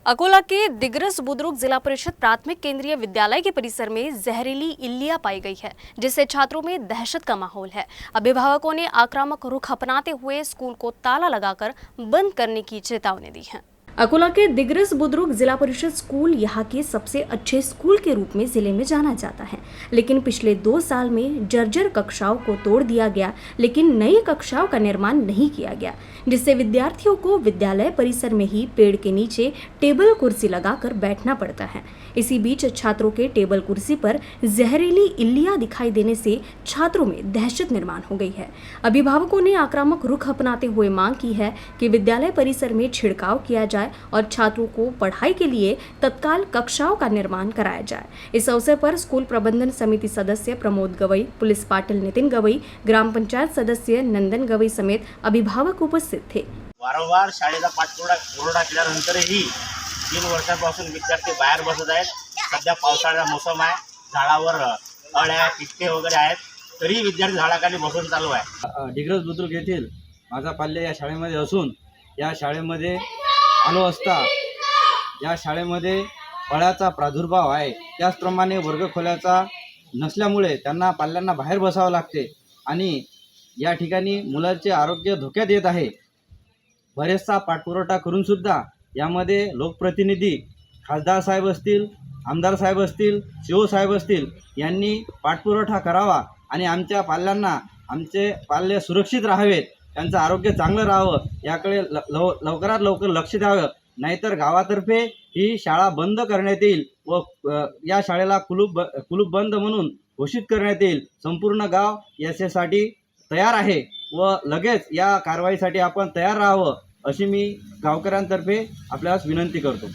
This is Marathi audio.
अकोला के दिग्रस बुद्रुक जिला परिषद प्राथमिक केंद्रीय विद्यालय के परिसर में जहरीली इल्लियां पाई गई है, जिससे छात्रों में दहशत का माहौल है। अभिभावकों ने आक्रामक रुख अपनाते हुए स्कूल को ताला लगाकर बंद करने की चेतावनी दी है। अकोला के दिग्रस बुद्रुक जिला परिषद स्कूल यहाँ के सबसे अच्छे स्कूल के रूप में जिले में जाना जाता है, लेकिन पिछले 2 साल में जर्जर कक्षाओं को तोड़ दिया गया, लेकिन नई कक्षाओं का निर्माण नहीं किया गया, जिससे विद्यार्थियों को विद्यालय परिसर में ही पेड़ के नीचे टेबल कुर्सी लगाकर बैठना पड़ता है। इसी बीच छात्रों के टेबल कुर्सी पर जहरीली इल्लियां दिखाई देने से छात्रों में दहशत निर्माण हो गई है। अभिभावकों ने आक्रामक रुख अपनाते हुए मांग की है कि विद्यालय परिसर में छिड़काव किया जाए और छात्रों को पढ़ाई के लिए तत्काल कक्षाओं का निर्माण कराया जाए। इस अवसर पर स्कूल प्रबंधन समिति सदस्य प्रमोद गवई, पुलिस पाटिल नितिन गवई, ग्राम पंचायत सदस्य नंदन गवई समेत अभिभावक उपस्थित थे। वारंवार शाळेचा पाठपुरावा केल्यानंतरही 3 वर्षांपासून विद्यार्थी बाहेर बसत आहेत। सध्या पावसाळ्याचा मोसम आहे, झाडावर अळ्या पिके वगैरे आहेत, तरी विद्यार्थी झाडाखाली बसून चालू आहे। दिग्रस बुद्रुक येथील माझा पाल्य या शाळेमध्ये असून या शाळेमध्ये आलो असता या शाळेमध्ये अळ्याचा प्रादुर्भाव आहे। त्याचप्रमाणे वर्गखोल्याचा नसल्यामुळे त्यांना पाल्यांना बाहेर बसावं लागते आणि या ठिकाणी मुलांचे आरोग्य धोक्यात येत आहे। बरेचसा पाठपुरावा करून सुद्धा यामध्ये लोकप्रतिनिधी खासदार साहेब असतील, आमदार साहेब असतील, सीओ साहेब असतील यांनी पाठपुरावा करावा आणि आमच्या पाल्यांना आमचे पाल्य सुरक्षित राहावेत, त्यांचं आरोग्य चांगलं राहावं याकडे लवकरात लवकर लक्ष द्यावं, नाहीतर गावातर्फे ही शाळा बंद करण्यात येईल व या शाळेला कुलूप बंद म्हणून घोषित करण्यात येईल। संपूर्ण गाव यासाठी तयार आहे व लगेच या कारवाईसाठी आपण तयार राहावं अशी मी गावकऱ्यांतर्फे आपल्याला विनंती करतो।